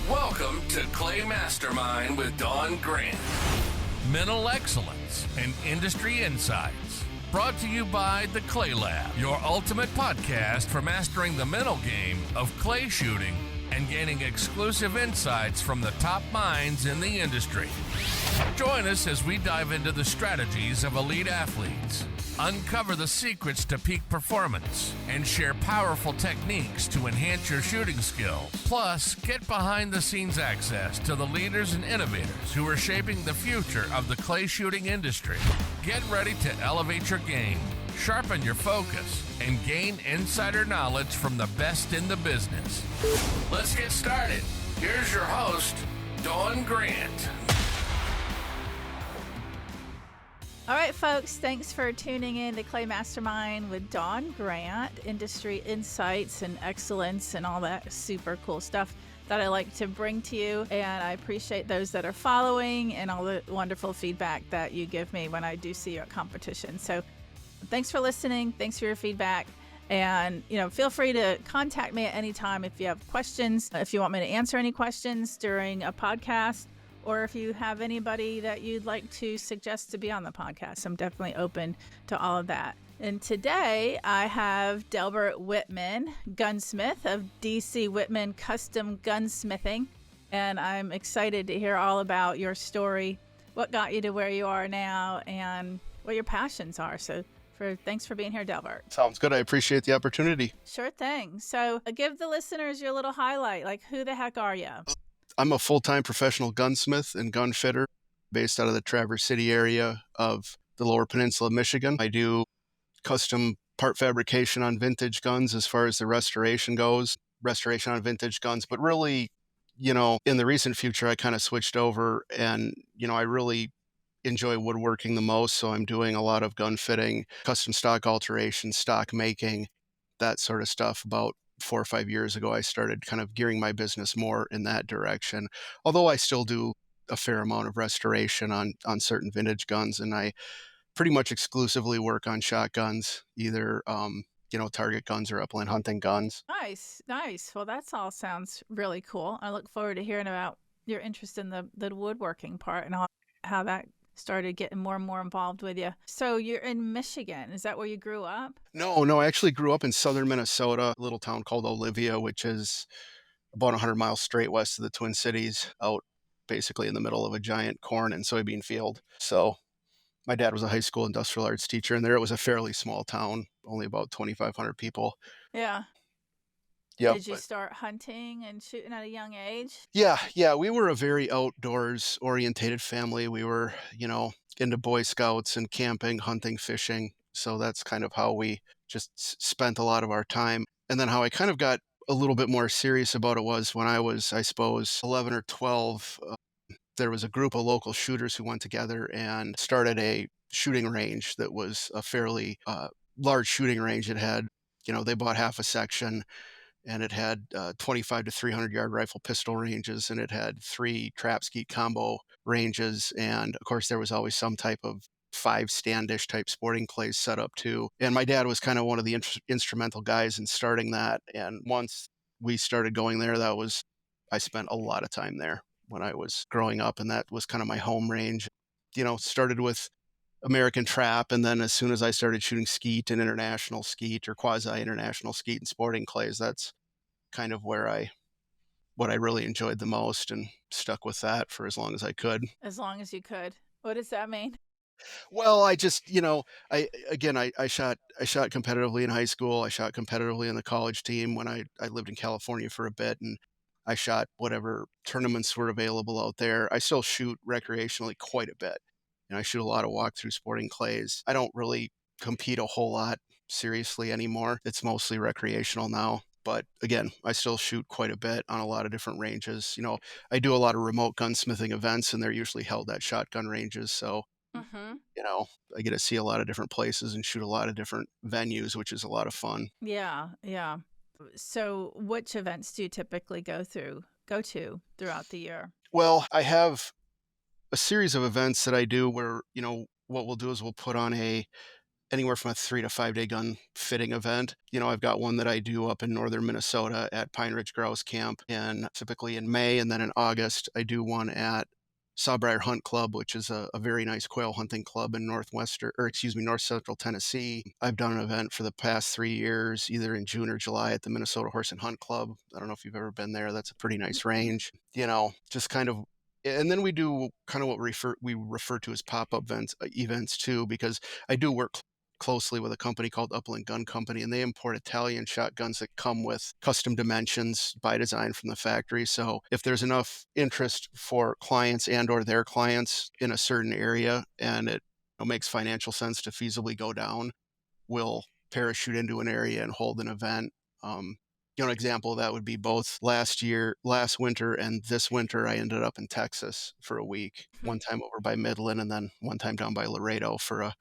Welcome to Clay Mastermind with Don Grant. Mental excellence and industry insights. Brought to you by the Clay Lab, your ultimate podcast for mastering the mental game of clay shooting and gaining exclusive insights from the top minds in the industry. Join us as we dive into the strategies of elite athletes, uncover the secrets to peak performance, and share powerful techniques to enhance your shooting skill. Plus, get behind-the-scenes access to the leaders and innovators who are shaping the future of the clay shooting industry. Get ready to elevate your game, sharpen your focus, and gain insider knowledge from the best in the business. Let's get started. Here's your host, Don Grant. All right, folks, thanks for tuning in to Clay Mastermind with Don Grant, industry insights and excellence and all that super cool stuff that I like to bring to you. And I appreciate those that are following and all the wonderful feedback that you give me when I do see you at competition. So thanks for listening. Thanks for your feedback. And, feel free to contact me at any time if you have questions, if you want me to answer any questions during a podcast, or if you have anybody that you'd like to suggest to be on the podcast. I'm definitely open to all of that. And today I have Delbert Whitman, gunsmith of DC Whitman Custom Gunsmithing. And I'm excited to hear all about your story, what got you to where you are now, and what your passions are. So thanks for being here, Delbert. Sounds good. I appreciate the opportunity. Sure thing. So give the listeners your little highlight. Like, who the heck are you? I'm a full-time professional gunsmith and gun fitter based out of the Traverse City area of the Lower Peninsula of Michigan. I do custom part fabrication on vintage guns as far as the restoration goes, restoration on vintage guns. But really, in the recent future, I kind of switched over and, I really enjoy woodworking the most. So I'm doing a lot of gun fitting, custom stock alteration, stock making, that sort of stuff. About 4 or 5 years ago, I started kind of gearing my business more in that direction. Although I still do a fair amount of restoration on certain vintage guns, and I pretty much exclusively work on shotguns, either target guns or upland hunting guns. Nice. Well, that's all sounds really cool. I look forward to hearing about your interest in the woodworking part and how that started getting more and more involved with you. So you're in Michigan. Is that where you grew up? No, I actually grew up in southern Minnesota, a little town called Olivia, which is about 100 miles straight west of the Twin Cities, out basically in the middle of a giant corn and soybean field. So my dad was a high school industrial arts teacher, and there it was a fairly small town, only about 2,500 people. Yeah. Yep. Did you start hunting and shooting at a young age? Yeah. We were a very outdoors orientated family. We were, into Boy Scouts and camping, hunting, fishing. So that's kind of how we just spent a lot of our time. And then how I kind of got a little bit more serious about it was when I was, I suppose, 11 or 12. There was a group of local shooters who went together and started a shooting range that was a fairly large shooting range. It had, they bought half a section. And it had 25 to 300 yard rifle pistol ranges, and it had 3 trap skeet combo ranges. And of course, there was always some type of 5 standish type sporting clays set up too. And my dad was kind of one of the instrumental guys in starting that. And once we started going there, I spent a lot of time there when I was growing up, and that was kind of my home range. Started with American trap, and then as soon as I started shooting skeet and international skeet or quasi-international skeet and sporting clays, that's kind of what I really enjoyed the most, and stuck with that for as long as I could. As long as you could. What does that mean? Well, I just, I shot competitively in high school. I shot competitively in the college team when I lived in California for a bit, and I shot whatever tournaments were available out there. I still shoot recreationally quite a bit. I shoot a lot of walkthrough sporting clays. I don't really compete a whole lot seriously anymore. It's mostly recreational now. But again, I still shoot quite a bit on a lot of different ranges. I do a lot of remote gunsmithing events, and they're usually held at shotgun ranges. So, I get to see a lot of different places and shoot a lot of different venues, which is a lot of fun. Yeah. So which events do you typically go to throughout the year? Well, I have a series of events that I do where, what we'll do is we'll put on a anywhere from a 3 to 5 day gun fitting event. I've got one that I do up in northern Minnesota at Pine Ridge Grouse Camp, and typically in May, and then in August I do one at Sawbriar Hunt Club, which is a very nice quail hunting club in north central Tennessee. I've done an event for the past 3 years, either in June or July at the Minnesota Horse and Hunt Club. I don't know if you've ever been there. That's a pretty nice range. Just kind of, and then we do kind of what we refer to as pop-up events too, because I do work closely with a company called Upland Gun Company, and they import Italian shotguns that come with custom dimensions by design from the factory. So if there's enough interest for clients and or their clients in a certain area, and it makes financial sense to feasibly go down, we'll parachute into an area and hold an event. An example of that would be both last winter and this winter. I ended up in Texas for a week, one time over by Midland, and then one time down by Laredo for a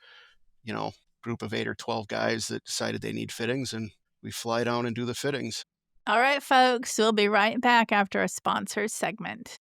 group of 8 or 12 guys that decided they need fittings, and we fly down and do the fittings. All right, folks, we'll be right back after a sponsored segment.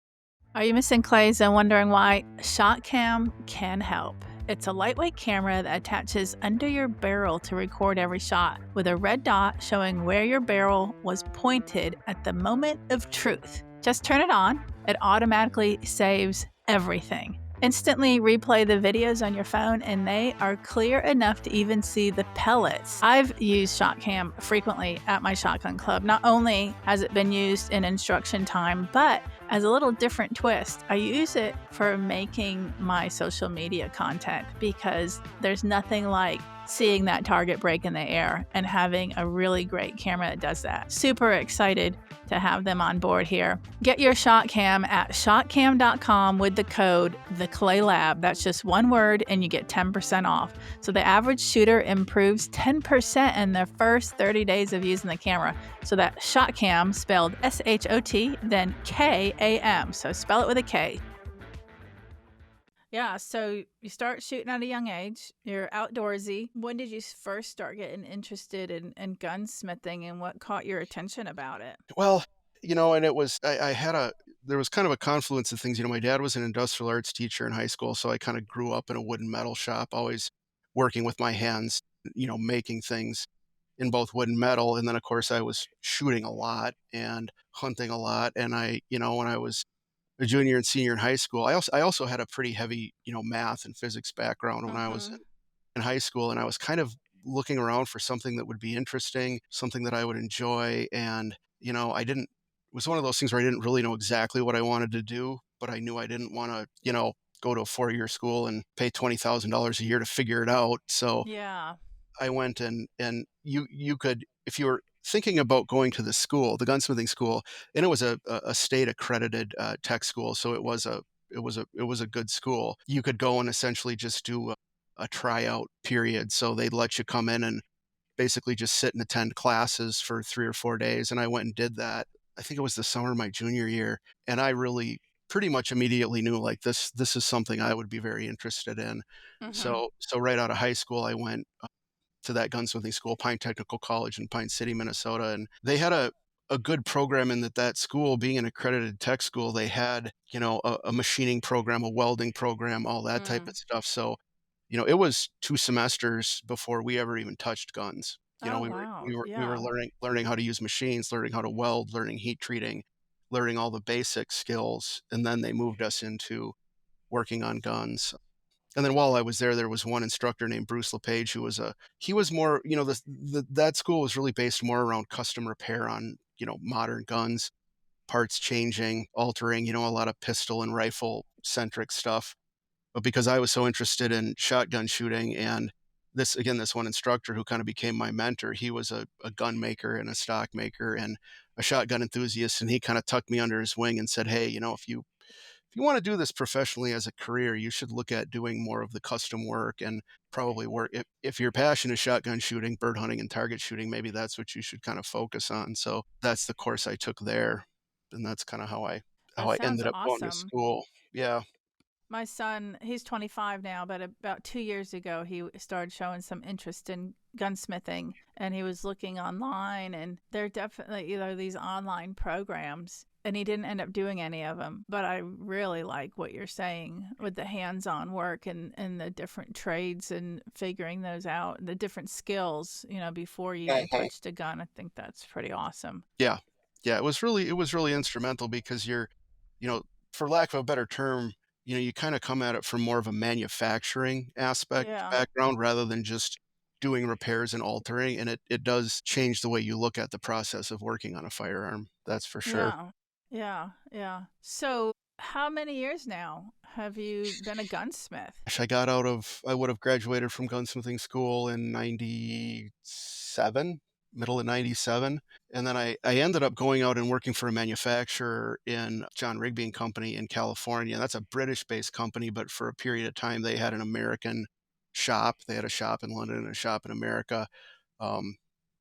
Are you missing clays and wondering why? ShotCam can help. It's a lightweight camera that attaches under your barrel to record every shot, with a red dot showing where your barrel was pointed at the moment of truth. Just turn it on. It automatically saves everything. Instantly replay the videos on your phone, and they are clear enough to even see the pellets. I've used ShotCam frequently at my shotgun club. Not only has it been used in instruction time, but as a little different twist, I use it for making my social media content, because there's nothing like seeing that target break in the air and having a really great camera that does that. Super excited to have them on board here. Get your ShotCam at shotcam.com with the code TheClayLab. That's just one word, and you get 10% off. So the average shooter improves 10% in their first 30 days of using the camera. So that ShotCam, spelled SHOT, then KAM. So spell it with a K. Yeah, so you start shooting at a young age. You're outdoorsy. When did you first start getting interested in gunsmithing, and what caught your attention about it? Well, and it was, there was kind of a confluence of things. My dad was an industrial arts teacher in high school, so I kind of grew up in a wood and metal shop, always working with my hands, making things in both wood and metal. And then, of course, I was shooting a lot and hunting a lot. And when I was a junior and senior in high school, I also had a pretty heavy, math and physics background when I was in high school, and I was kind of looking around for something that would be interesting, something that I would enjoy. And, it was one of those things where I didn't really know exactly what I wanted to do, but I knew I didn't want to, go to a 4-year school and pay $20,000 a year to figure it out. So Yeah. I went and you could, if you were thinking about going to the school, the gunsmithing school, and it was a state accredited tech school, so it was a good school. You could go and essentially just do a tryout period. So they'd let you come in and basically just sit and attend classes for 3 or 4 days. And I went and did that. I think it was the summer of my junior year, and I really pretty much immediately knew, like, this is something I would be very interested in. So right out of high school, I went to that gunsmithing school, Pine Technical College in Pine City, Minnesota. And they had a good program in that school, being an accredited tech school, they had, a machining program, a welding program, all that type of stuff. So, it was 2 semesters before we ever even touched guns. Oh, We were wow. we were Yeah. learning how to use machines, learning how to weld, learning heat treating, learning all the basic skills. And then they moved us into working on guns. And then while I was there was one instructor named Bruce LePage, he was more, that school was really based more around custom repair on, modern guns, parts changing, altering, a lot of pistol and rifle centric stuff. But because I was so interested in shotgun shooting, and this one instructor who kind of became my mentor, he was a gun maker and a stock maker and a shotgun enthusiast. And he kind of tucked me under his wing and said, hey, if you want to do this professionally as a career, you should look at doing more of the custom work, and probably work. If your passion is shotgun shooting, bird hunting, and target shooting, maybe that's what you should kind of focus on. So that's the course I took there. And that's kind of how I That sounds ended up going to awesome. school. Yeah. My son, he's 25 now, but about 2 years ago, he started showing some interest in gunsmithing, and he was looking online, and there are definitely these online programs, and he didn't end up doing any of them. But I really like what you're saying with the hands-on work and the different trades and figuring those out, the different skills, before you even Mhm. touched a gun. I think that's pretty awesome. Yeah. Yeah, it was really instrumental because you know, for lack of a better term, you kind of come at it from more of a manufacturing aspect Yeah. background rather than just doing repairs and altering. And it does change the way you look at the process of working on a firearm. That's for sure. Yeah. Yeah. Yeah. So, how many years now have you been a gunsmith? Gosh, I would have graduated from gunsmithing school in 97, middle of 97. And then I ended up going out and working for a manufacturer in John Rigby and Company in California. That's a British based company, but for a period of time, they had an American shop. They had a shop in London and a shop in America. Um,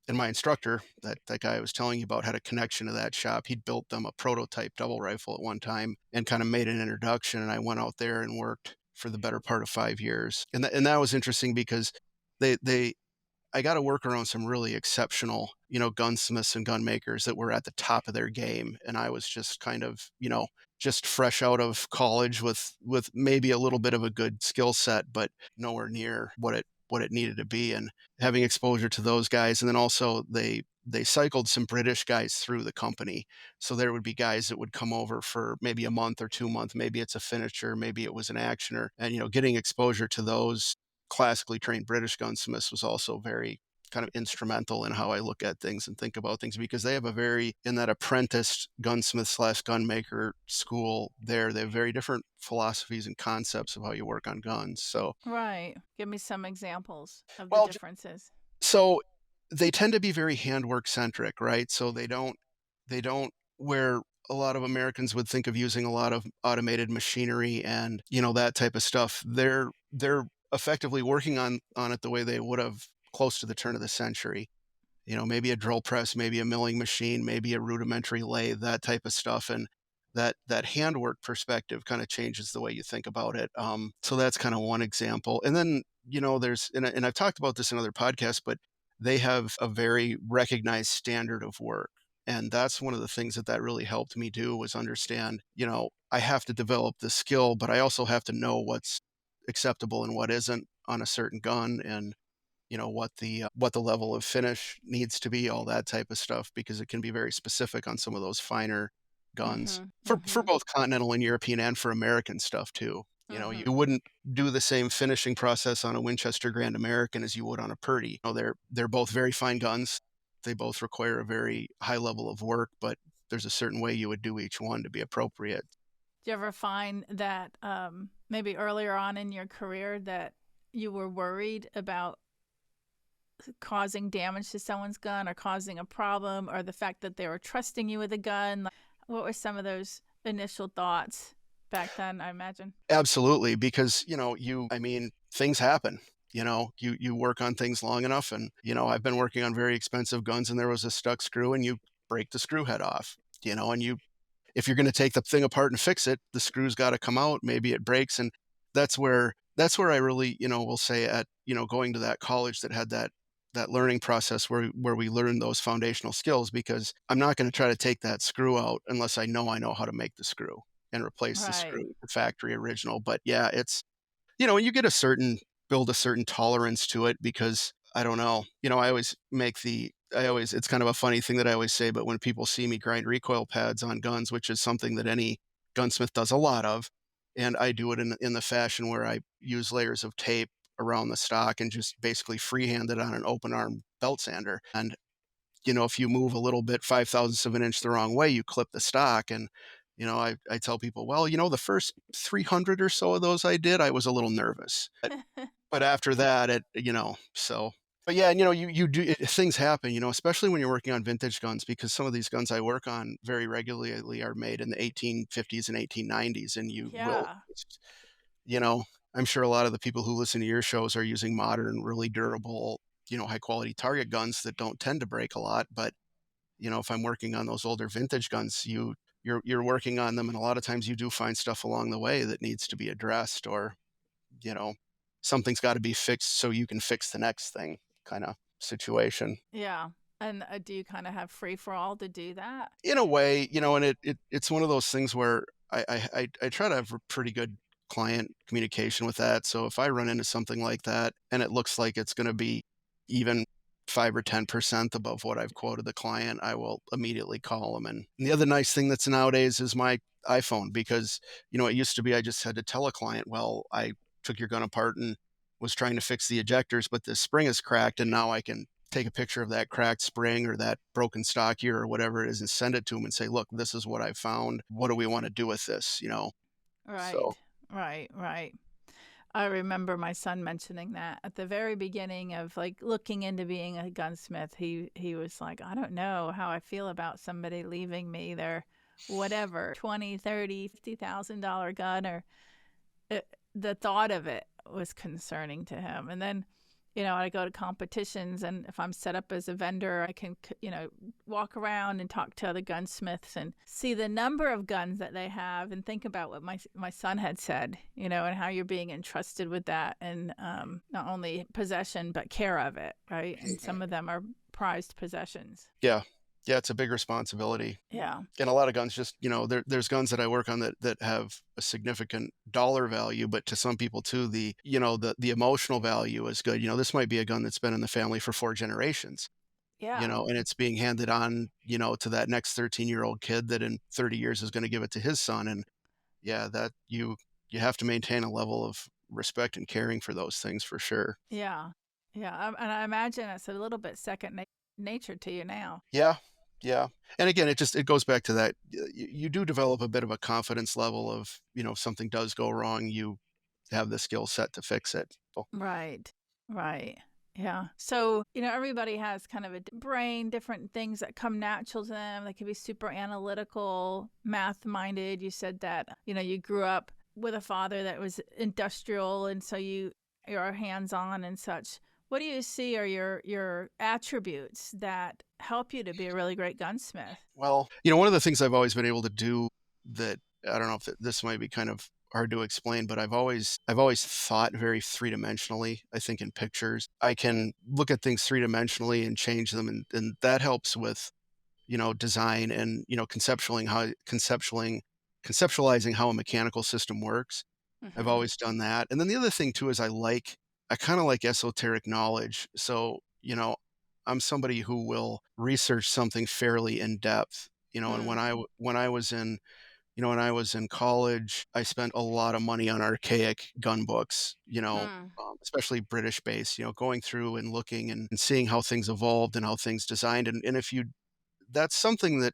and my instructor, that guy I was telling you about, had a connection to that shop. He'd built them a prototype double rifle at one time and kind of made an introduction. And I went out there and worked for the better part of 5 years. And that was interesting because they I got to work around some really exceptional, gunsmiths and gun makers that were at the top of their game. And I was just kind of, just fresh out of college with maybe a little bit of a good skill set, but nowhere near what it needed to be. And having exposure to those guys, and then also they cycled some British guys through the company. So there would be guys that would come over for maybe a month or 2 months. Maybe it's a finisher, maybe it was an actioner, and getting exposure to those classically trained British gunsmiths was also very kind of instrumental in how I look at things and think about things because they have in that apprentice gunsmith slash gunmaker school there, they have very different philosophies and concepts of how you work on guns. So, Right. Give me some examples of the well, differences. so they tend to be very handwork centric, right? So they don't where a lot of Americans would think of using a lot of automated machinery and, that type of stuff. They're effectively working on it the way they would have close to the turn of the century. Maybe a drill press, maybe a milling machine, maybe a rudimentary lathe, that type of stuff. And that handwork perspective kind of changes the way you think about it. So that's kind of one example. And then, and I've talked about this in other podcasts, but they have a very recognized standard of work. And that's one of the things that really helped me do was understand, I have to develop the skill, but I also have to know what's acceptable and what isn't on a certain gun, and what the level of finish needs to be, all that type of stuff, because it can be very specific on some of those finer guns Mhm. for Mhm. both continental and European and for American stuff too. You Mhm. wouldn't do the same finishing process on a Winchester Grand American as you would on a Purdy. They're both very fine guns. They both require a very high level of work, but there's a certain way you would do each one to be appropriate. Do you ever find that maybe earlier on in your career that you were worried about causing damage to someone's gun or causing a problem or the fact that they were trusting you with a gun? Like, what were some of those initial thoughts back then, I imagine? Absolutely, because, I mean, things happen. You work on things long enough, and, I've been working on very expensive guns and there was a stuck screw and you break the screw head off, and if you're going to take the thing apart and fix it, the screw's got to come out, maybe it breaks. And that's where I really, will say at, going to that college that had that learning process where we learn those foundational skills, because I'm not going to try to take that screw out unless I know how to make the screw and replace the screw Right. with the factory original. But yeah, it's, you get build a certain tolerance to it, because I don't know, it's kind of a funny thing that I always say, but when people see me grind recoil pads on guns, which is something that any gunsmith does a lot of, and I do it in the fashion where I use layers of tape around the stock and just basically freehand it on an open arm belt sander. And if you move a little bit, 5 thousandths of an inch the wrong way, you clip the stock. And, I tell people, well, the first 300 or so of those I did, I was a little nervous. But after that, but yeah, and, you do, things happen, especially when you're working on vintage guns, because some of these guns I work on very regularly are made in the 1850s and 1890s. And Yeah. you know, I'm sure a lot of the people who listen to your shows are using modern, really durable, high quality target guns that don't tend to break a lot. But, if I'm working on those older vintage guns, you're working on them, and a lot of times you do find stuff along the way that needs to be addressed, or you know, something's got to be fixed so you can fix the next thing, kind of situation. Yeah. And do you kind of have free for all to do that? In a way, and it's one of those things where I try to have a pretty good client communication with that. So if I run into something like that and it looks like it's going to be even 5 or 10% above what I've quoted the client, I will immediately call them. And the other nice thing that's nowadays is my iPhone, because it used to be I just had to tell a client, well, I took your gun apart and was trying to fix the ejectors, but the spring is cracked, and now I can take a picture of that cracked spring or that broken stock gear or whatever it is and send it to them and say, look, this is what I found. What do we want to do with this? Right. So Right. I remember my son mentioning that at the very beginning of like looking into being a gunsmith. He was like, I don't know how I feel about somebody leaving me their whatever 20, 30, $50,000 gun, or the thought of it was concerning to him. And then I go to competitions, and if I'm set up as a vendor, I can walk around and talk to other gunsmiths and see the number of guns that they have, and think about what my son had said, and how you're being entrusted with that, and not only possession but care of it, right? And some of them are prized possessions. yeah, it's a big responsibility. Yeah. And a lot of guns just, there's guns that I work on that have a significant dollar value, but to some people too, the emotional value is good. This might be a gun that's been in the family for 4 generations, Yeah. and it's being handed on, to that next 13-year-old kid that in 30 years is going to give it to his son. And yeah, that you have to maintain a level of respect and caring for those things for sure. Yeah. And I imagine it's a little bit second nature to you now. Yeah. Yeah. And again, it goes back to that. You do develop a bit of a confidence level of, if something does go wrong, you have the skill set to fix it. So, Right. Yeah. So, everybody has kind of a brain, different things that come natural to them. They can be super analytical, math minded. You said that, you grew up with a father that was industrial, and so you're hands on and such. What do you see are your attributes that help you to be a really great gunsmith? well, one of the things I've always been able to do that, I don't know if this might be kind of hard to explain, but I've always thought very three-dimensionally. I think in pictures, I can look at things three-dimensionally and change them, and that helps with, design and, conceptualizing how a mechanical system works. I've Mm-hmm. always done that. And then the other thing too is I kind of like esoteric knowledge. So, I'm somebody who will research something fairly in depth, and Mm. when I was in when I was in college, I spent a lot of money on archaic gun books, Mm. especially British based, going through and looking and seeing how things evolved and how things designed. And if you that's something that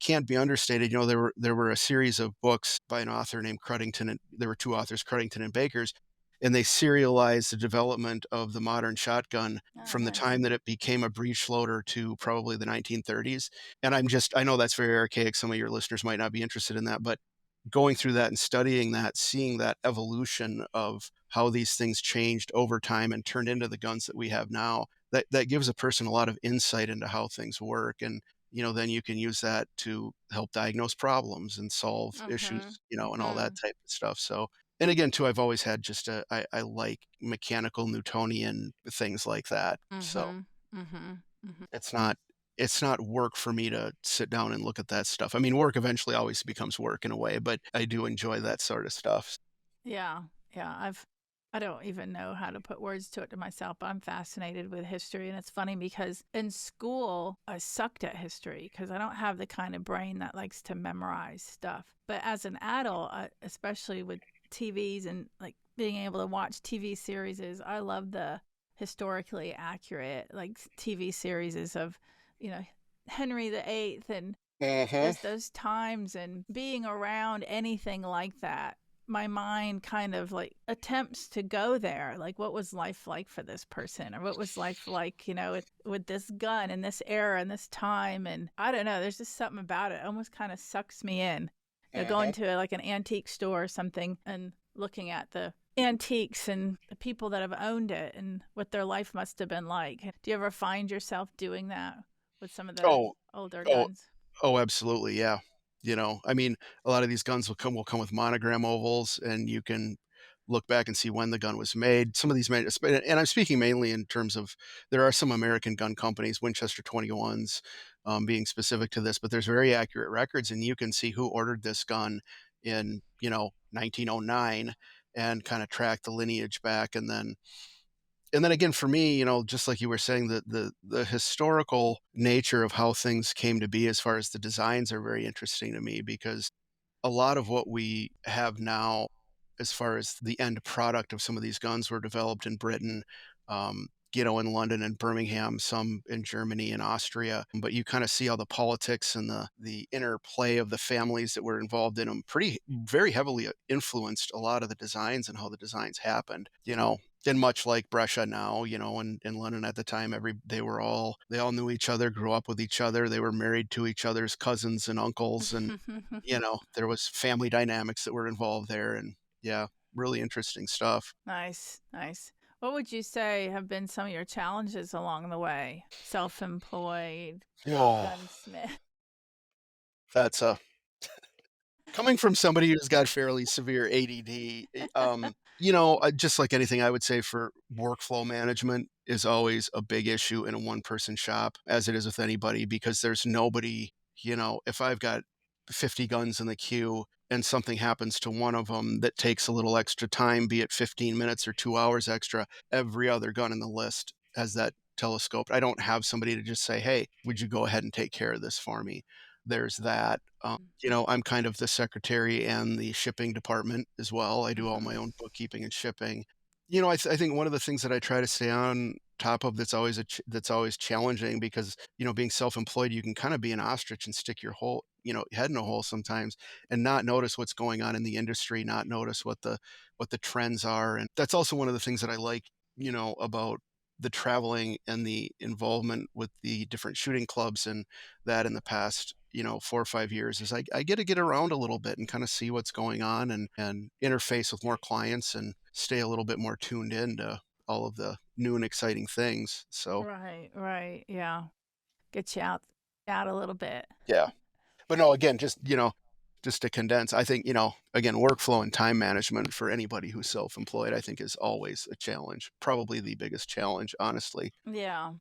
can't be understated. There were a series of books by an author named Cruddington, and there were two authors, Cruddington and Bakers, and they serialized the development of the modern shotgun Oh, from the nice. time that it became a breech loader to probably the 1930s. And I know that's very archaic. Some of your listeners might not be interested in that, but going through that and studying that, seeing that evolution of how these things changed over time and turned into the guns that we have now, that gives a person a lot of insight into how things work. And then you can use that to help diagnose problems and solve Mm-hmm. issues, and all that Mm. type of stuff. So, and again, too, I've always had I like mechanical Newtonian things like that. So Mm-hmm. Mm-hmm. Mm-hmm. it's not, it's not work for me to sit down and look at that stuff. I mean, work eventually always becomes work in a way, but I do enjoy that sort of stuff. Yeah. I don't even know how to put words to it to myself, but I'm fascinated with history. And it's funny because in school, I sucked at history because I don't have the kind of brain that likes to memorize stuff. But as an adult, especially with TVs and like being able to watch TV series, I love the historically accurate like TV series of, you know, Henry VIII and Uh-huh. just those times, and being around anything like that, my mind kind of like attempts to go there. Like, what was life like for this person? Or what was life like, with this gun in this era and this time? And I don't know, there's just something about it. It almost kind of sucks me in. Going to like an antique store or something and looking at the antiques and the people that have owned it and what their life must have been like. Do you ever find yourself doing that with some of the Oh, older oh, guns? oh, absolutely. Yeah. I mean, a lot of these guns will come with monogram ovals, and you can look back and see when the gun was made. Some of these and I'm speaking mainly in terms of there are some American gun companies, Winchester 21s, being specific to this, but there's very accurate records, and you can see who ordered this gun in 1909 and kind of track the lineage back, and then again for me, just like you were saying, the historical nature of how things came to be as far as the designs are very interesting to me, because a lot of what we have now, as far as the end product of some of these guns, were developed in Britain, in London and Birmingham, some in Germany and Austria. But you kind of see how the politics and the interplay of the families that were involved in them pretty very heavily influenced a lot of the designs and how the designs happened. And much like Brescia now, in London at the time, they all knew each other, grew up with each other, they were married to each other's cousins and uncles, and there was family dynamics that were involved there, and yeah, really interesting stuff. Nice, nice. What would you say have been some of your challenges along the way? Self-employed, Oh, gunsmith. that's a coming from somebody who's got fairly severe ADD, just like anything, I would say for workflow management is always a big issue in a one-person shop, as it is with anybody, because there's nobody, if I've got 50 guns in the queue and something happens to one of them that takes a little extra time, be it 15 minutes or 2 hours extra, every other gun in the list has that telescoped. I don't have somebody to just say, hey, would you go ahead and take care of this for me? There's that. I'm kind of the secretary and the shipping department as well. I do all my own bookkeeping and shipping. I think one of the things that I try to stay on top of that's always challenging, because being self-employed, you can kind of be an ostrich and stick your whole head in a hole sometimes, and not notice what's going on in the industry, not notice what the trends are. And that's also one of the things that I like about the traveling and the involvement with the different shooting clubs, and that in the past 4 or 5 years, is I get to get around a little bit and kind of see what's going on, and interface with more clients and stay a little bit more tuned in to all of the new and exciting things. So Right, right. Yeah. Get you out a little bit. yeah, but no, again, just to condense, I think again, workflow and time management for anybody who's self-employed, I think, is always a challenge, probably the biggest challenge, honestly. Yeah.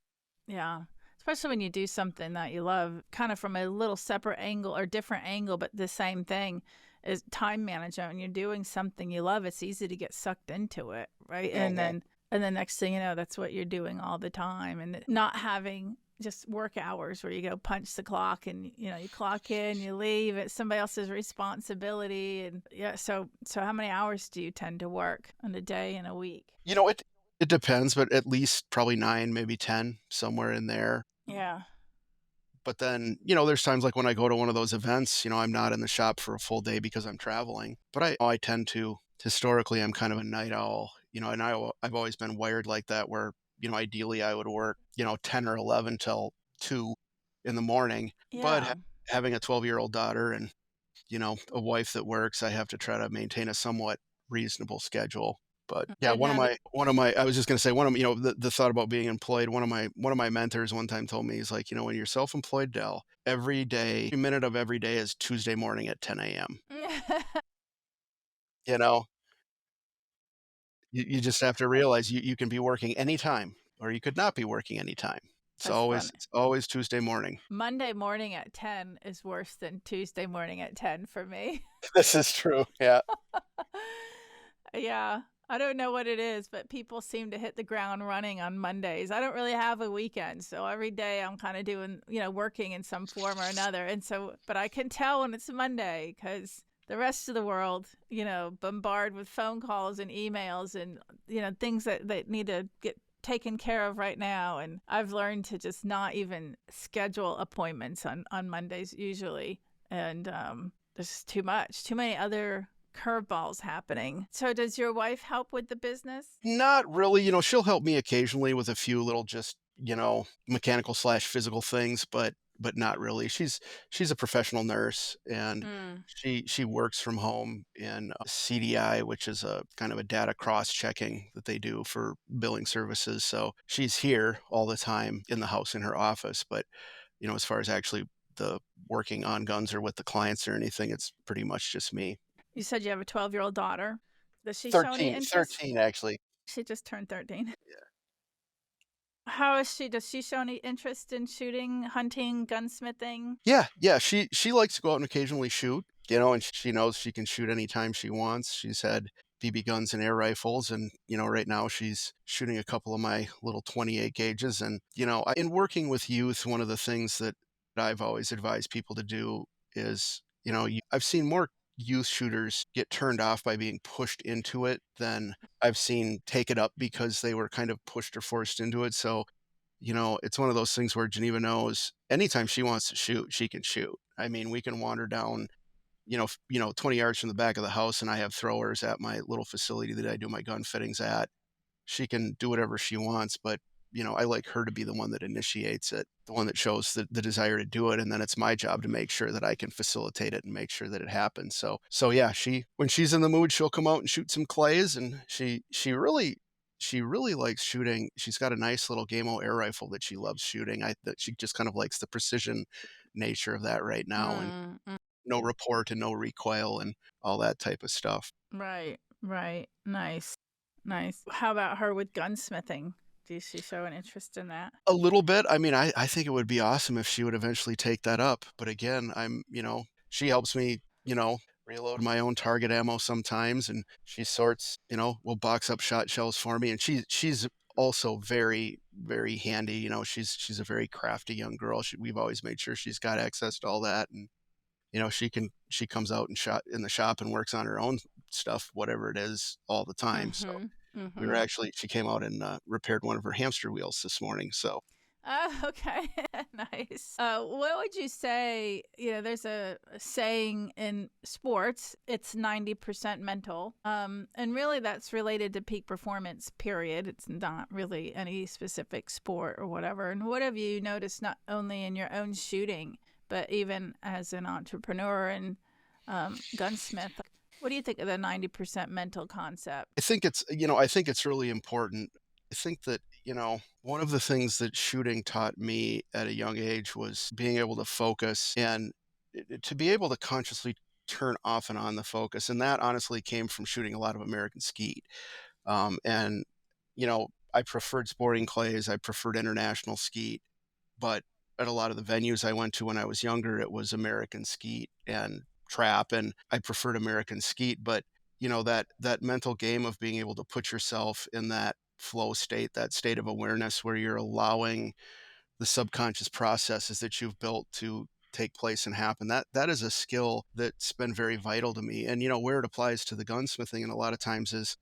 Yeah. Especially when you do something that you love, kind of from a little separate angle or different angle, but the same thing is time management. When you're doing something you love, it's easy to get sucked into it, right? And then next thing you know, that's what you're doing all the time, and not having just work hours where you go punch the clock and you clock in, you leave. It's somebody else's responsibility, and yeah. So how many hours do you tend to work in a day and a week? It depends, but at least probably 9, maybe 10, somewhere in there. Yeah. But then, there's times like when I go to one of those events, I'm not in the shop for a full day because I'm traveling. But I tend to, historically, I'm kind of a night owl, and I've always been wired like that, where, ideally I would work, 10 or 11 till 2 in the morning. But Yeah. having a 12-year-old daughter and, a wife that works, I have to try to maintain a somewhat reasonable schedule. But yeah, And have I was just going to say, one of my, the thought about being employed, one of my mentors one time told me, he's like, when you're self-employed, Dell, every minute of every day is Tuesday morning at 10 a.m. You know, you just have to realize you can be working anytime, or you could not be working anytime. That's fun. It's always Tuesday morning. Monday morning at 10 is worse than Tuesday morning at 10 for me. This is true. Yeah. Yeah. I don't know what it is, but people seem to hit the ground running on Mondays. I don't really have a weekend, so every day I'm kind of doing, working in some form or another. And so, but I can tell when it's Monday because the rest of the world, bombard with phone calls and emails and, things that need to get taken care of right now. And I've learned to just not even schedule appointments on Mondays usually. And there's too many other curveballs happening. So does your wife help with the business? Not really. She'll help me occasionally with a few little just, mechanical / physical things, but not really. She's a professional nurse, and she works from home in CDI, which is a kind of a data cross-checking that they do for billing services. So she's here all the time in the house in her office, but as far as actually the working on guns or with the clients or anything. It's pretty much just me. You said you have a 12-year-old daughter. Does she show any 13, interest? 13 actually. She just turned 13. Yeah. How is she? Does she show any interest in shooting, hunting, gunsmithing? Yeah. She likes to go out and occasionally shoot, and she knows she can shoot anytime she wants. She's had BB guns and air rifles, and right now she's shooting a couple of my little 28 gauges. And in working with youth, one of the things that I've always advised people to do is, I've seen more youth shooters get turned off by being pushed into it than I've seen take it up because they were kind of pushed or forced into it. So it's one of those things where Geneva knows anytime she wants to shoot, she can shoot. I mean, we can wander down, 20 yards from the back of the house, and I have throwers at my little facility that I do my gun fittings at. She can do whatever she wants, but I like her to be the one that initiates it, the one that shows the desire to do it, and then it's my job to make sure that I can facilitate it and make sure that it happens. So yeah, when she's in the mood, she'll come out and shoot some clays, and she really likes shooting. She's got a nice little Gamo air rifle that she loves shooting. That she just kind of likes the precision nature of that right now, and no report and no recoil and all that type of stuff. Right. Nice. How about her with gunsmithing? Does she show an interest in that? A little bit. I mean, I think it would be awesome if she would eventually take that up. But again, she helps me, reload my own target ammo sometimes, and she sorts, will box up shot shells for me. And she's also very, very handy. She's a very crafty young girl. We've always made sure she's got access to all that. And, she comes out and shot in the shop and works on her own stuff, whatever it is, all the time. So she came out and repaired one of her hamster wheels this morning. So. Oh, okay. Nice. What would you say? There's a saying in sports, it's 90% mental. And really that's related to peak performance, period. It's not really any specific sport or whatever. And what have you noticed not only in your own shooting, but even as an entrepreneur and gunsmith? What do you think of the 90% mental concept? I think it's really important. I think that, one of the things that shooting taught me at a young age was being able to focus and to be able to consciously turn off and on the focus. And that honestly came from shooting a lot of American skeet. And, I preferred sporting clays. I preferred international skeet, but at a lot of the venues I went to when I was younger, it was American skeet and trap, and I preferred American skeet. But that mental game of being able to put yourself in that flow state, that state of awareness where you're allowing the subconscious processes that you've built to take place and happen, that is a skill that's been very vital to me. And where it applies to the gunsmithing, and a lot of times is,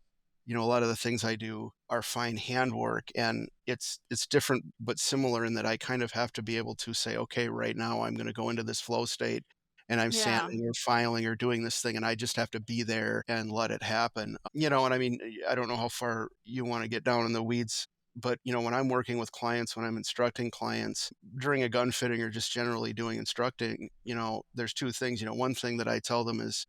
a lot of the things I do are fine handwork, and it's different but similar in that I kind of have to be able to say, okay, right now I'm going to go into this flow state, and I'm sanding or filing or doing this thing, and I just have to be there and let it happen. And I mean, I don't know how far you want to get down in the weeds, but when I'm working with clients, when I'm instructing clients during a gun fitting or just generally doing instructing, there's two things. One thing that I tell them is,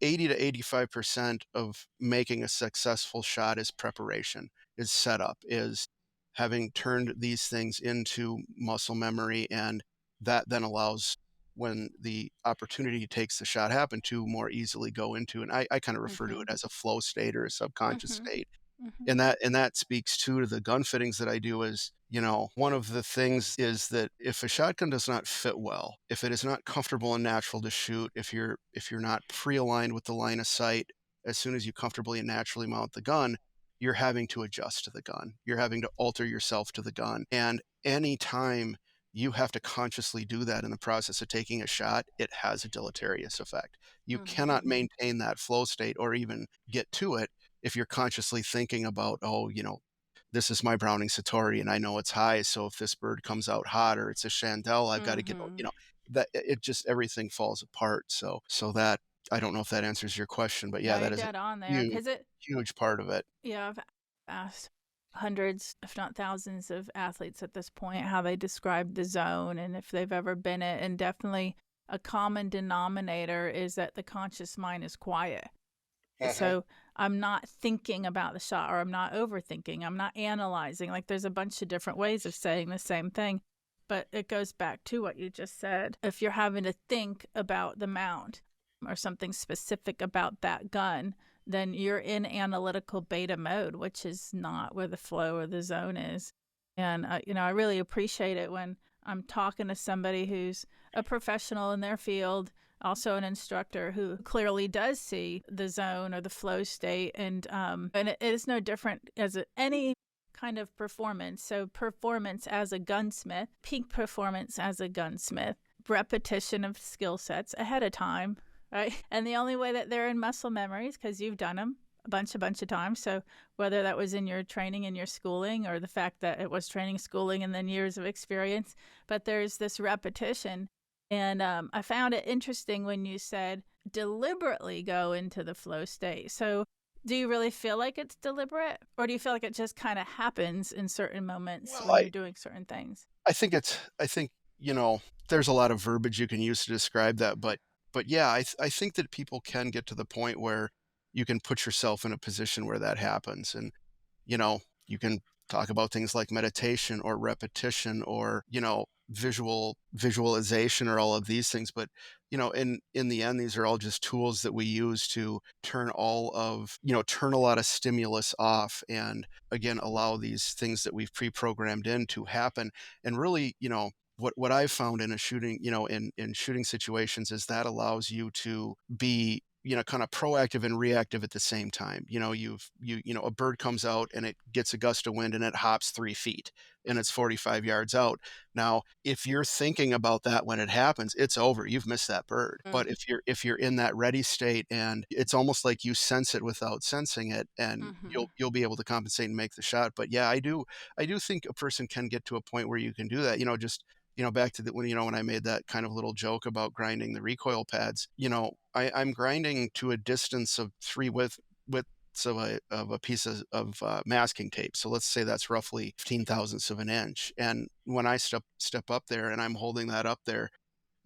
80 to 85% of making a successful shot is preparation, is setup, is having turned these things into muscle memory, and that then allows, when the opportunity takes the shot happen, to more easily go into, and I kind of refer to it as a flow state or a subconscious state. And that speaks to the gun fittings that I do. Is, one of the things is that if a shotgun does not fit well, if it is not comfortable and natural to shoot, if you're not pre-aligned with the line of sight as soon as you comfortably and naturally mount the gun, you're having to adjust to the gun. You're having to alter yourself to the gun. And anytime you have to consciously do that in the process of taking a shot, it has a deleterious effect. You cannot maintain that flow state or even get to it if you're consciously thinking about, this is my Browning Satori and I know it's high, so if this bird comes out hot or it's a chandelle, I've got to get, that it just, everything falls apart. So that, I don't know if that answers your question, but yeah, that is dead on there, because huge part of it. Yeah, I've asked hundreds, if not thousands, of athletes at this point how they describe the zone and if they've ever been it. And definitely a common denominator is that the conscious mind is quiet. So I'm not thinking about the shot, or I'm not overthinking. I'm not analyzing. Like, there's a bunch of different ways of saying the same thing. But it goes back to what you just said. If you're having to think about the mount or something specific about that gun, then you're in analytical beta mode, which is not where the flow or the zone is. And, I really appreciate it when I'm talking to somebody who's a professional in their field, also an instructor who clearly does see the zone or the flow state. And it is no different as any kind of performance. So performance as a gunsmith, peak performance as a gunsmith, repetition of skill sets ahead of time, right? And the only way that they're in muscle memory is because you've done them a bunch of times. So whether that was in your training and your schooling, or the fact that it was training, schooling, and then years of experience, but there's this repetition. And I found it interesting when you said deliberately go into the flow state. So do you really feel like it's deliberate, or do you feel like it just kind of happens in certain moments when you're doing certain things? I think there's a lot of verbiage you can use to describe that, but yeah, I think that people can get to the point where you can put yourself in a position where that happens. And, you can talk about things like meditation or repetition or, visualization or all of these things. But, in the end, these are all just tools that we use to turn turn a lot of stimulus off, and again, allow these things that we've pre-programmed in to happen. And really, what I've found in a shooting, in shooting situations, is that allows you to be, kind of proactive and reactive at the same time. A bird comes out and it gets a gust of wind and it hops 3 feet and it's 45 yards out. Now, if you're thinking about that when it happens, it's over. You've missed that bird. But if you're in that ready state, and it's almost like you sense it without sensing it, and you'll be able to compensate and make the shot. But yeah, I do think a person can get to a point where you can do that. Back to when I made that kind of little joke about grinding the recoil pads, I'm grinding to a distance of 3 widths of a piece of masking tape. So let's say that's roughly 15 thousandths of an inch. And when I step up there and I'm holding that up there,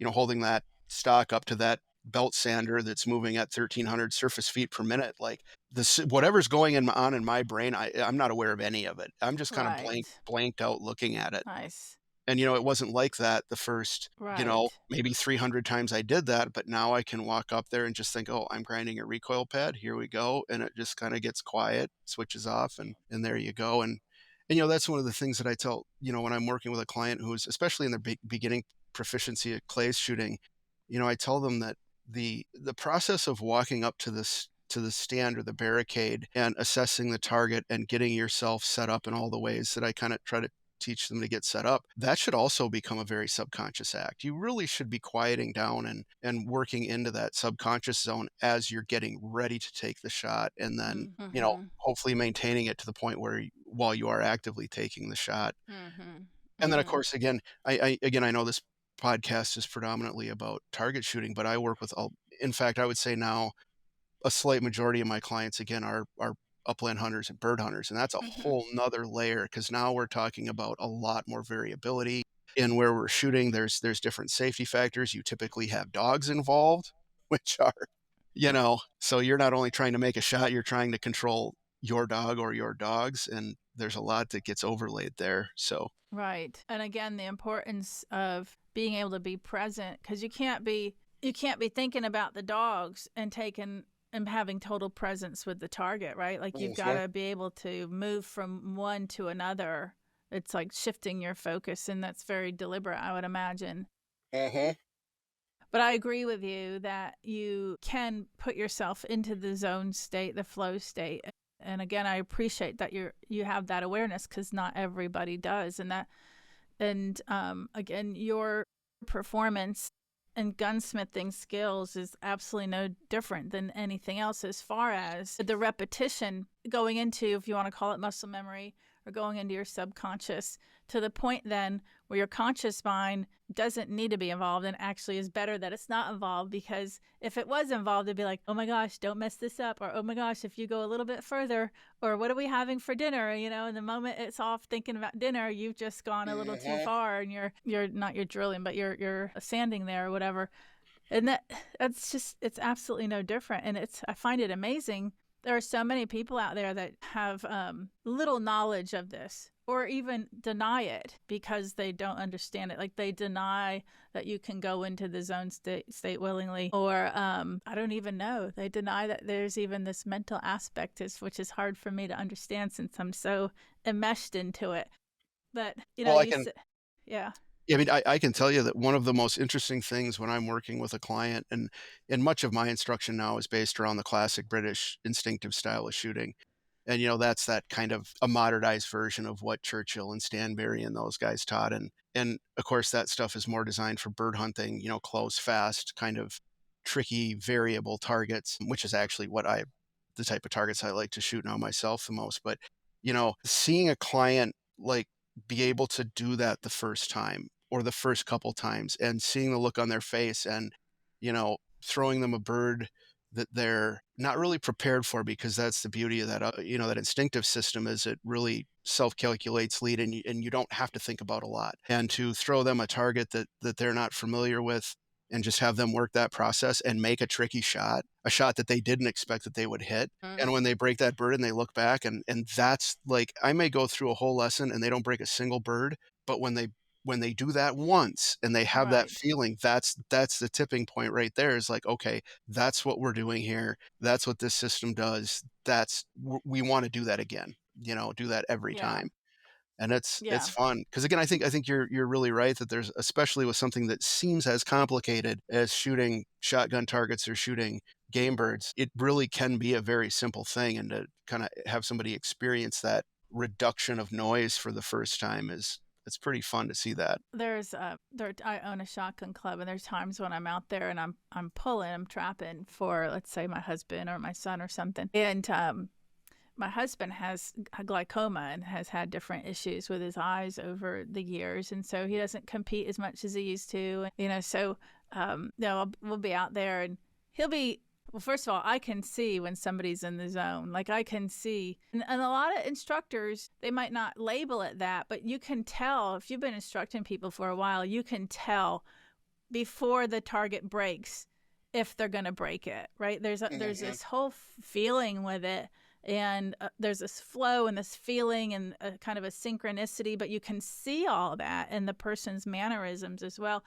holding that stock up to that belt sander that's moving at 1,300 surface feet per minute, like whatever's going on in my brain, I'm not aware of any of it. I'm just kind of blanked out looking at it. Nice. And, it wasn't like that the first, Right. maybe 300 times I did that. But now I can walk up there and just think, oh, I'm grinding a recoil pad. Here we go. And it just kind of gets quiet, switches off, and there you go. And that's one of the things that I tell, when I'm working with a client who's, especially in their beginning proficiency at clays shooting, I tell them that the process of walking up to the stand or the barricade and assessing the target and getting yourself set up in all the ways that I kind of try to teach them to get set up, that should also become a very subconscious act. You really should be quieting down and working into that subconscious zone as you're getting ready to take the shot, and then hopefully maintaining it to the point where while you are actively taking the shot. And then of course, again, I know this podcast is predominantly about target shooting, but I work with in fact, I would say now a slight majority of my clients again are upland hunters and bird hunters. And that's a whole nother layer, because now we're talking about a lot more variability in where we're shooting. There's different safety factors. You typically have dogs involved, which are, so you're not only trying to make a shot, you're trying to control your dog or your dogs. And there's a lot that gets overlaid there. So. Right. And again, the importance of being able to be present, because you can't be thinking about the dogs and having total presence with the target, right? Like you've got to be able to move from one to another. It's like shifting your focus, and that's very deliberate, I would imagine. But I agree with you that you can put yourself into the zone state, the flow state. And again, I appreciate that you have that awareness, because not everybody does. And again, your performance and gunsmithing skills is absolutely no different than anything else, as far as the repetition going into, if you want to call it muscle memory, or going into your subconscious, to the point then where your conscious mind doesn't need to be involved, and actually is better that it's not involved, because if it was involved, it'd be like, oh my gosh, don't mess this up, or oh my gosh, if you go a little bit further, or what are we having for dinner? And the moment it's off thinking about dinner, you've just gone a little too far, and you're not you're drilling, but you're sanding there or whatever. And that's just, it's absolutely no different. And I find it amazing there are so many people out there that have little knowledge of this, or even deny it because they don't understand it. Like they deny that you can go into the zone state willingly, or I don't even know. They deny that there's even this mental aspect, which is hard for me to understand since I'm so enmeshed into it. But Well, I can. Yeah. Yeah, I mean, I can tell you that one of the most interesting things when I'm working with a client, and much of my instruction now is based around the classic British instinctive style of shooting. And, that's that kind of a modernized version of what Churchill and Stanbury and those guys taught. And of course, that stuff is more designed for bird hunting, close, fast, kind of tricky, variable targets, which is actually the type of targets I like to shoot now myself the most. But, seeing a client like be able to do that the first time or the first couple times and seeing the look on their face and, throwing them a bird that they're not really prepared for, because that's the beauty of that, that instinctive system is it really self-calculates lead, and you don't have to think about a lot. And to throw them a target that they're not familiar with and just have them work that process and make a tricky shot, a shot that they didn't expect that they would hit. And when they break that bird and they look back, and that's like, I may go through a whole lesson and they don't break a single bird, but when they do that once and they have that Right. feeling, that's the tipping point right there, is like, okay, that's what we're doing here. That's what this system does. We want to do that again, do that every Yeah. time. And it's Yeah. fun. Because again, I think you're really right that there's, especially with something that seems as complicated as shooting shotgun targets or shooting game birds, it really can be a very simple thing. And to kind of have somebody experience that reduction of noise for the first time it's pretty fun to see that. I own a shotgun club, and there's times when I'm out there and I'm trapping for, let's say, my husband or my son or something. And my husband has glaucoma and has had different issues with his eyes over the years, and so he doesn't compete as much as he used to. So we'll be out there, and he'll be. Well, first of all, I can see when somebody's in the zone. Like I can see, and a lot of instructors, they might not label it that, but you can tell if you've been instructing people for a while. You can tell before the target breaks if they're going to break it. Right? There's this whole feeling with it. And there's this flow and this feeling and a kind of a synchronicity, but you can see all that in the person's mannerisms as well.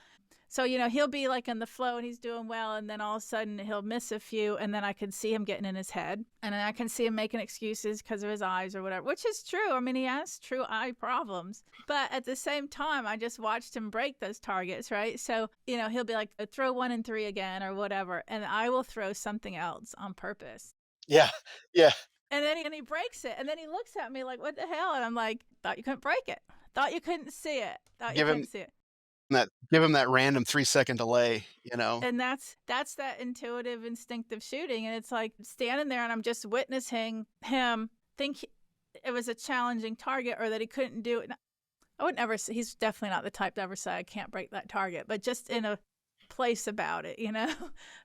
So, he'll be like in the flow and he's doing well, and then all of a sudden he'll miss a few, and then I can see him getting in his head, and then I can see him making excuses because of his eyes or whatever, which is true. I mean, he has true eye problems, but at the same time, I just watched him break those targets, right? So, he'll be like, throw 1 and 3 again or whatever, and I will throw something else on purpose. Yeah. Yeah. And then he breaks it, and then he looks at me like, what the hell? And I'm like, thought you couldn't break it. Thought you couldn't see it. Give him that random 3-second delay, And that's that intuitive, instinctive shooting. And it's like standing there, and I'm just witnessing him think it was a challenging target or that he couldn't do it. I would never say, he's definitely not the type to ever say I can't break that target, but just in a place about it,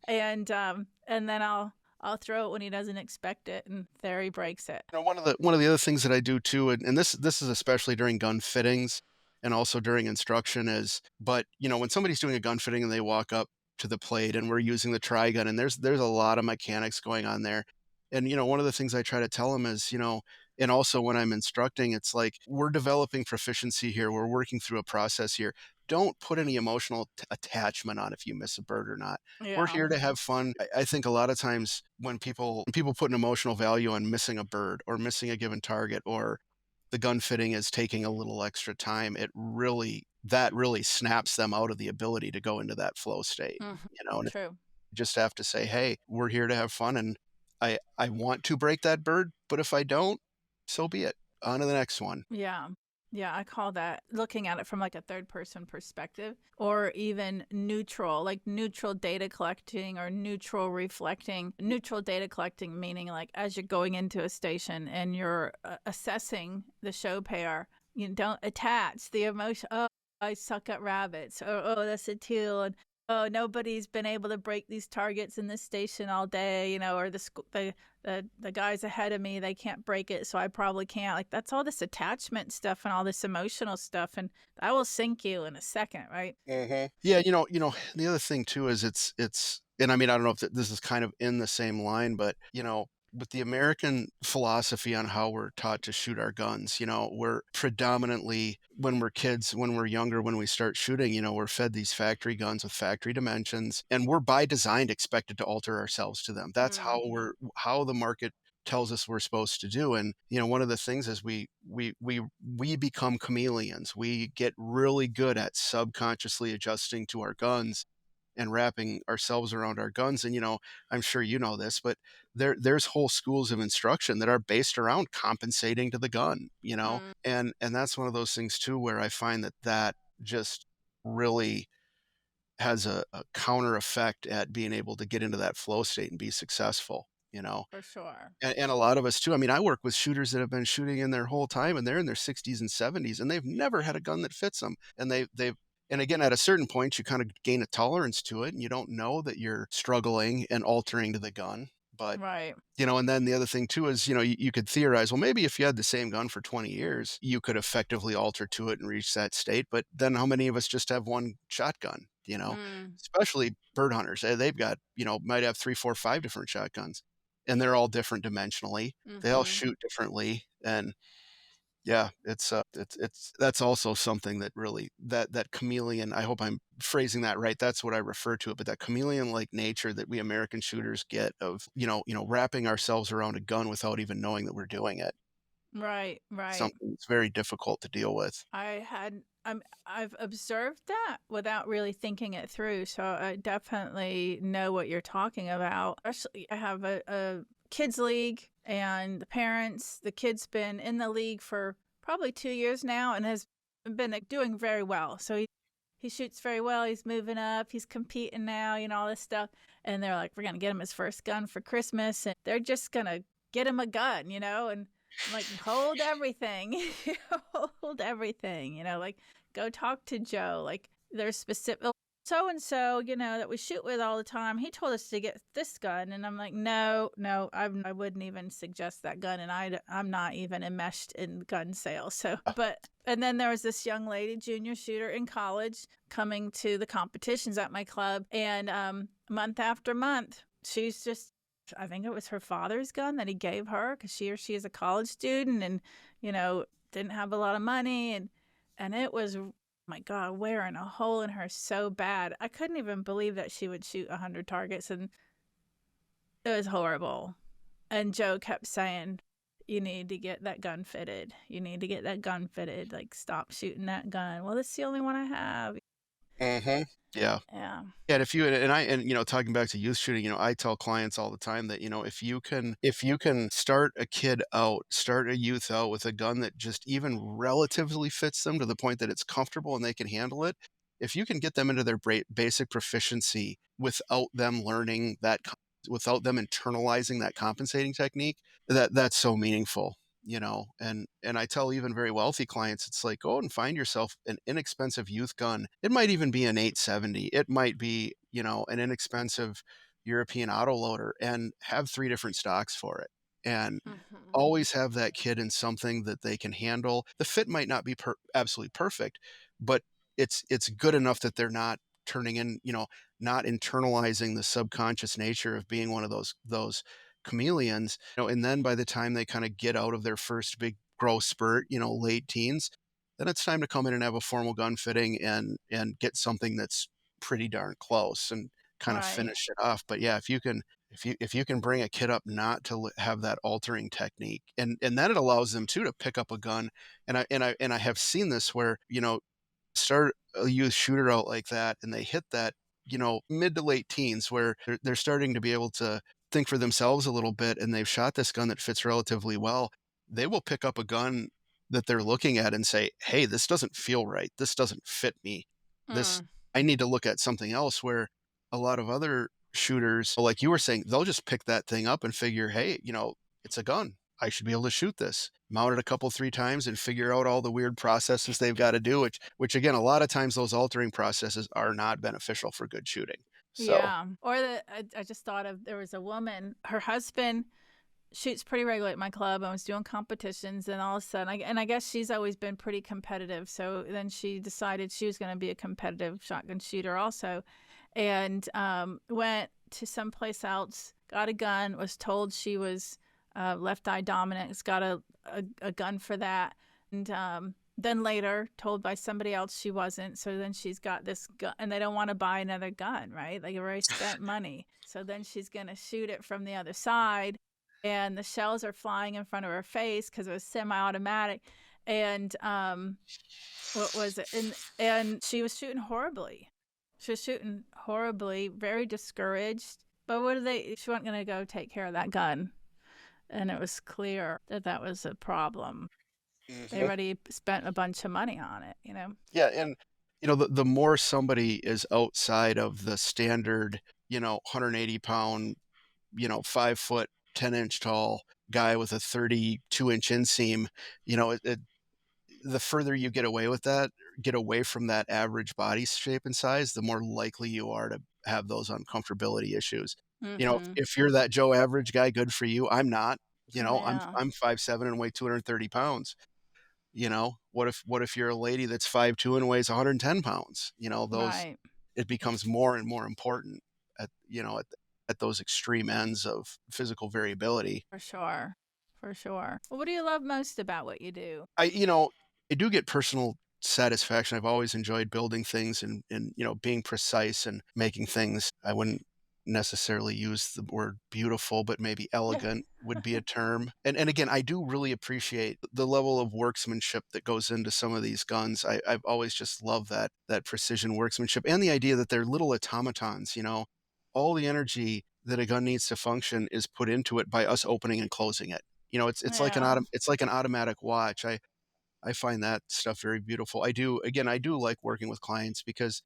and then I'll throw it when he doesn't expect it, and there he breaks it. One of the other things that I do too, and this is especially during gun fittings and also during instruction is, but when somebody's doing a gun fitting and they walk up to the plate and we're using the tri-gun, and there's a lot of mechanics going on there. And one of the things I try to tell them is, and also when I'm instructing, it's like, we're developing proficiency here. We're working through a process here. Don't put any emotional attachment on if you miss a bird or not. Yeah. We're here to have fun. I think a lot of times when people put an emotional value on missing a bird or missing a given target, or the gun fitting is taking a little extra time, that really snaps them out of the ability to go into that flow state. And True. you just have to say, hey, we're here to have fun, and I want to break that bird, but if I don't, so be it. On to the next one. Yeah. Yeah, I call that looking at it from like a third person perspective, or even neutral, like neutral data collecting or neutral reflecting. Neutral data collecting meaning like as you're going into a station and you're assessing the show pair, you don't attach the emotion. Oh, I suck at rabbits. Or, oh, that's a teal. And oh, nobody's been able to break these targets in this station all day, or the guys ahead of me, they can't break it, so I probably can't. Like, that's all this attachment stuff and all this emotional stuff, and that will sink you in a second, right? Mm-hmm. Yeah, the other thing too is it's, and I mean, I don't know if this is kind of in the same line, but with the American philosophy on how we're taught to shoot our guns, we're predominantly, when we're kids, when we're younger, when we start shooting, we're fed these factory guns with factory dimensions, and we're by design expected to alter ourselves to them. That's how the market tells us we're supposed to do. And one of the things is we become chameleons. We get really good at subconsciously adjusting to our guns and wrapping ourselves around our guns. And I'm sure you know this, but there's whole schools of instruction that are based around compensating to the gun, and that's one of those things too where I find that just really has a counter effect at being able to get into that flow state and be successful. For sure. And a lot of us too. I mean, I work with shooters that have been shooting in their whole time, and they're in their 60s and 70s, and they've never had a gun that fits them. And and again, at a certain point, you kind of gain a tolerance to it, and you don't know that you're struggling and altering to the gun. But Right. and then the other thing too is, you could theorize, well, maybe if you had the same gun for 20 years, you could effectively alter to it and reach that state. But then how many of us just have one shotgun, especially bird hunters? They've got, might have 3, 4, 5 different shotguns, and they're all different dimensionally. They all shoot differently. And yeah, it's that's also something that really, that chameleon, I hope I'm phrasing that right. That's what I refer to it, but that chameleon-like nature that we American shooters get of, wrapping ourselves around a gun without even knowing that we're doing it. Right. Something that's very difficult to deal with. I've observed that without really thinking it through, so I definitely know what you're talking about. Especially, I have a kids league, and the kid's been in the league for probably 2 years now and has been doing very well. So he shoots very well. He's moving up. He's competing now, all this stuff. And they're like, we're going to get him his first gun for Christmas. And they're just going to get him a gun, and I'm like, hold everything, hold everything, like, go talk to Joe. Like, there's specific so-and-so, that we shoot with all the time. He told us to get this gun. And I'm like, no, I wouldn't even suggest that gun. And I'm not even enmeshed in gun sales. So, and then there was this young lady, junior shooter in college, coming to the competitions at my club. And month after month, she's just, I think it was her father's gun that he gave her because she is a college student and, didn't have a lot of money. And it was, my God, wearing a hole in her so bad. I couldn't even believe that she would shoot 100 targets, and it was horrible. And Joe kept saying, you need to get that gun fitted. You need to get that gun fitted. Like, stop shooting that gun. Well, this is the only one I have. Mm-hmm. Yeah. Yeah. And talking back to youth shooting, I tell clients all the time that, if you can start a youth out with a gun that just even relatively fits them to the point that it's comfortable and they can handle it, if you can get them into their basic proficiency without them without them internalizing that compensating technique, that's so meaningful. And I tell even very wealthy clients, it's like, go and find yourself an inexpensive youth gun. It might even be an 870. It might be, an inexpensive European autoloader, and have 3 different stocks for it. And always have that kid in something that they can handle. The fit might not be absolutely perfect, but it's good enough that they're not turning in, not internalizing the subconscious nature of being one of those chameleons, and then by the time they kind of get out of their first big growth spurt, late teens, then it's time to come in and have a formal gun fitting and get something that's pretty darn close and kind of finish it off. But yeah, if you can bring a kid up not to have that altering technique, and then it allows them too to pick up a gun. And I have seen this where, start a youth shooter out like that, and they hit that, mid to late teens where they're starting to be able to think for themselves a little bit, and they've shot this gun that fits relatively well. They will pick up a gun that they're looking at and say, hey, this doesn't feel right. This doesn't fit me. I need to look at something else. Where a lot of other shooters, like you were saying, they'll just pick that thing up and figure, hey, it's a gun. I should be able to shoot this. Mount it a couple, 3 times and figure out all the weird processes they've got to do, which again, a lot of times those altering processes are not beneficial for good shooting. So. Yeah. Or I just thought of, there was a woman, her husband shoots pretty regularly at my club and was doing competitions, and all of a sudden, I guess she's always been pretty competitive. So then she decided she was going to be a competitive shotgun shooter also, and went to someplace else, got a gun, was told she was left eye dominant. It's got a gun for that. And then later told by somebody else she wasn't. So then she's got this gun, and they don't want to buy another gun, right? They've already spent money. So then she's going to shoot it from the other side, and the shells are flying in front of her face because it was semi-automatic. And what was it? And she was shooting horribly. She was shooting horribly, very discouraged. But she wasn't going to go take care of that gun. And it was clear that that was a problem. They already spent a bunch of money on it, you know? Yeah. And, the more somebody is outside of the standard, 180 pound, 5 foot, 10-inch tall guy with a 32-inch inseam, the further you get away from that average body shape and size, the more likely you are to have those uncomfortability issues. If you're that Joe average guy, good for you. I'm not. Yeah. I'm 5'7" and weigh 230 pounds. What if you're a lady that's 5'2" and weighs 110 pounds? Right. It becomes more and more important at those extreme ends of physical variability. For sure. For sure. Well, what do you love most about what you do? I do get personal satisfaction. I've always enjoyed building things and being precise and making things. I wouldn't necessarily use the word beautiful, but maybe elegant would be a term. And again, I do really appreciate the level of workmanship that goes into some of these guns. I've always just loved that precision workmanship and the idea that they're little automatons. All the energy that a gun needs to function is put into it by us opening and closing it. It's like Yeah. it's like an automatic watch. I find that stuff very beautiful. I do like working with clients because,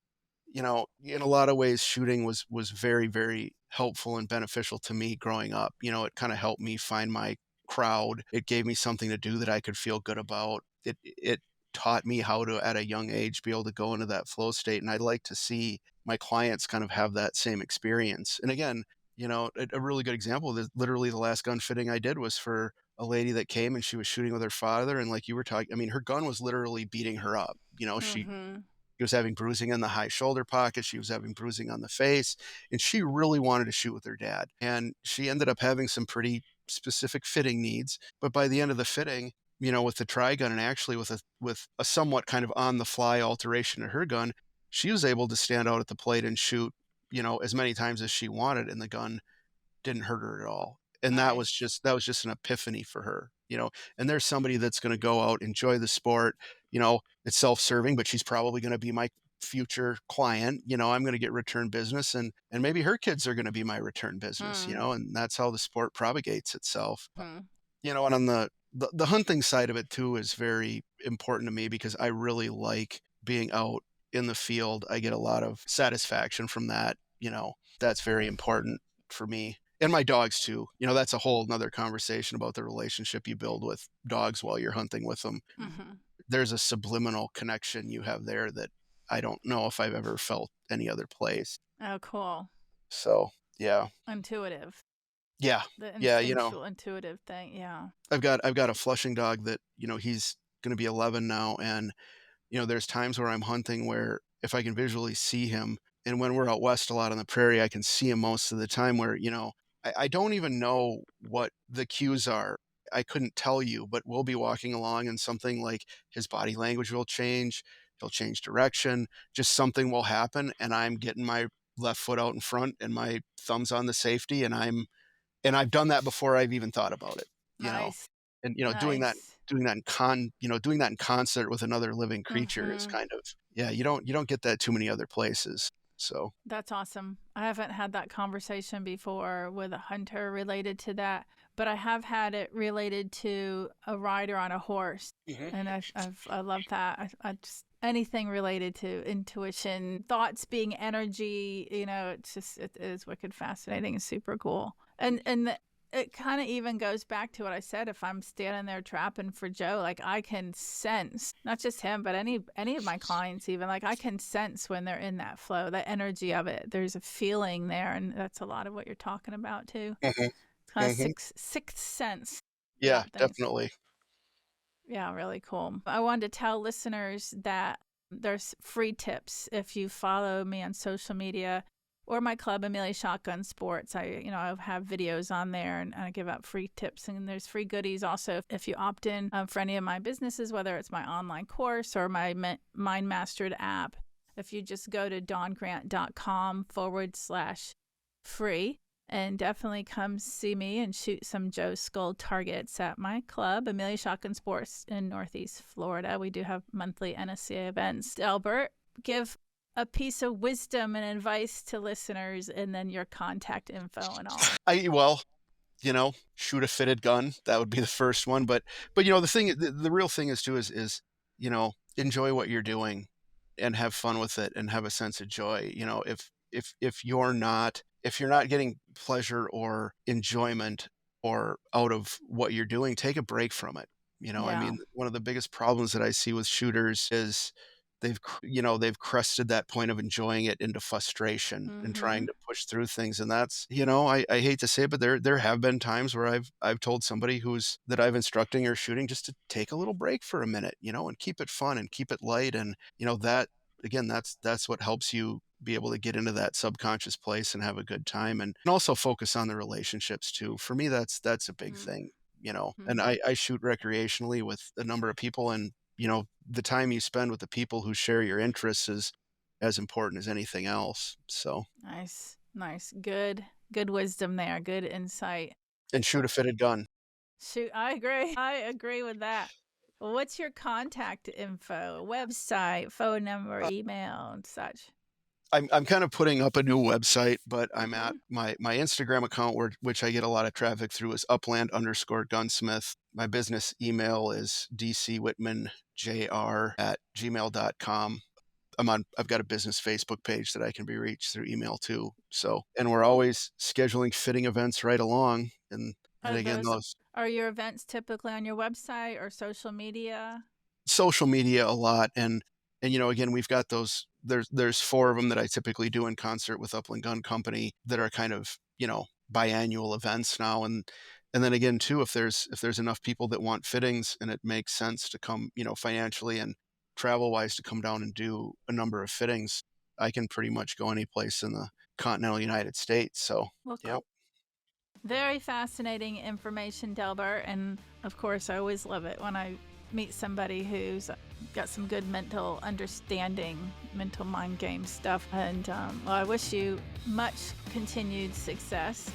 in a lot of ways, shooting was very, very helpful and beneficial to me growing up. It kind of helped me find my crowd. It gave me something to do that I could feel good about. It taught me how to, at a young age, be able to go into that flow state. And I'd like to see my clients kind of have that same experience. And again, a really good example is literally the last gun fitting I did was for a lady that came and she was shooting with her father. And like you were talking, I mean, her gun was literally beating her up. She was having bruising in the high shoulder pocket. She was having bruising on the face, and she really wanted to shoot with her dad. And she ended up having some pretty specific fitting needs. But by the end of the fitting, with the tri-gun and actually with a somewhat kind of on the fly alteration to her gun, she was able to stand out at the plate and shoot, as many times as she wanted, and the gun didn't hurt her at all. And that was Nice. just an epiphany for her, and there's somebody that's going to go out, enjoy the sport, it's self-serving, but she's probably going to be my future client. I'm going to get return business, and maybe her kids are going to be my return business, and that's how the sport propagates itself. And on the hunting side of it too is very important to me because I really like being out in the field. I get a lot of satisfaction from that. That's very important for me. And my dogs too. That's a whole nother conversation about the relationship you build with dogs while you're hunting with them. There's a subliminal connection you have there that I don't know if I've ever felt any other place. Oh, cool. So, yeah. Intuitive. Yeah. The Yeah, instinctual, intuitive thing. Yeah. I've got a Flushing dog that, he's going to be 11 now. And, there's times where I'm hunting where if I can visually see him, and when we're out west a lot on the prairie, I can see him most of the time where, I don't even know what the cues are. I couldn't tell you, but we'll be walking along and something like his body language will change. He'll change direction. Just something will happen. And I'm getting my left foot out in front and my thumbs on the safety. And I've done that before I've even thought about it, Nice. and, Nice. doing that in concert with another living creature is kind of, you don't get that too many other places. So That's awesome. I haven't had that conversation before with a hunter related to that, but I have had it related to a rider on a horse. And I love that. I just, anything related to intuition, thoughts being energy, it is wicked fascinating and super cool. It kind of even goes back to what I said. If I'm standing there trapping for Joe, like I can sense, not just him, but any of my clients, even like I can sense when they're in that flow, the energy of it. There's a feeling there, and that's a lot of what you're talking about too. It's kind of sixth sense. yeah, about things. definitely. Yeah, really cool. I wanted to tell listeners that there's free tips if you follow me on social media. or my club, Amelia Shotgun Sports. I have videos on there, and I give out free tips, and there's free goodies also if you opt in for any of my businesses, whether it's my online course or my Mind Mastered app. If you just go to dawngrant.com/free, and definitely come see me and shoot some Joe Skull targets at my club, Amelia Shotgun Sports in Northeast Florida. We do have monthly NSCA events. Delbert, give a piece of wisdom and advice to listeners, and then your contact info and all. Shoot a fitted gun. That would be the first one. But the real thing is too is enjoy what you're doing and have fun with it and have a sense of joy. If you're not getting pleasure or enjoyment or out of what you're doing, take a break from it. I mean, one of the biggest problems that I see with shooters is they've crested that point of enjoying it into frustration and trying to push through things. And that's, I hate to say it, but there have been times where I've told somebody that I've instructing or shooting just to take a little break for a minute, and keep it fun and keep it light. And, that, again, that's what helps you be able to get into that subconscious place and have a good time, and also focus on the relationships too. For me, that's a big thing, and I shoot recreationally with a number of people, and the time you spend with the people who share your interests is as important as anything else. So nice. Good wisdom there. Good insight. And shoot a fitted gun. I agree with that. What's your contact info, website, phone number, email, and such? I'm kind of putting up a new website, but I'm at my Instagram account, which I get a lot of traffic through, is Upland_gunsmith. My business email is dcwhitmanjr@gmail.com. I've got a business Facebook page that I can be reached through email too. So, and we're always scheduling fitting events right along. And again, are your events typically on your website or social media? Social media a lot. And again, we've got those, there's 4 of them that I typically do in concert with Upland Gun Company that are kind of, biannual events now. And then again, too, if there's enough people that want fittings and it makes sense to come, financially and travel wise to come down and do a number of fittings, I can pretty much go any place in the continental United States. So, cool. Very fascinating information, Delbert. And of course, I always love it when I meet somebody who's got some good mental understanding, mental mind game stuff. And I wish you much continued success,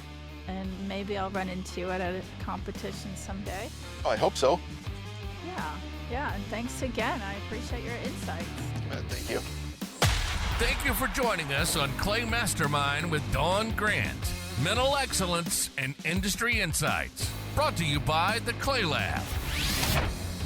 and maybe I'll run into you at a competition someday. Oh, I hope so. Yeah, and thanks again. I appreciate your insights. Thank you. Thank you for joining us on Clay Mastermind with Dawn Grant. Mental excellence and industry insights. Brought to you by the Clay Lab.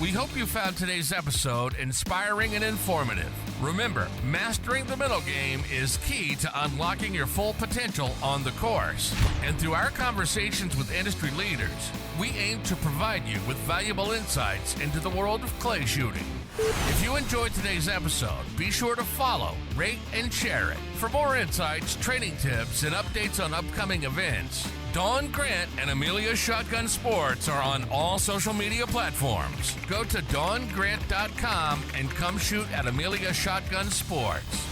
We hope you found today's episode inspiring and informative. Remember, mastering the mental game is key to unlocking your full potential on the course. And through our conversations with industry leaders, we aim to provide you with valuable insights into the world of clay shooting. If you enjoyed today's episode, be sure to follow, rate, and share it. For more insights, training tips, and updates on upcoming events, Dawn Grant and Amelia Shotgun Sports are on all social media platforms. Go to dawngrant.com and come shoot at Amelia Shotgun Sports.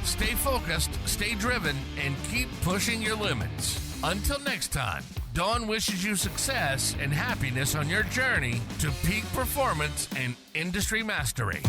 Stay focused, stay driven, and keep pushing your limits. Until next time, Dawn wishes you success and happiness on your journey to peak performance and industry mastery.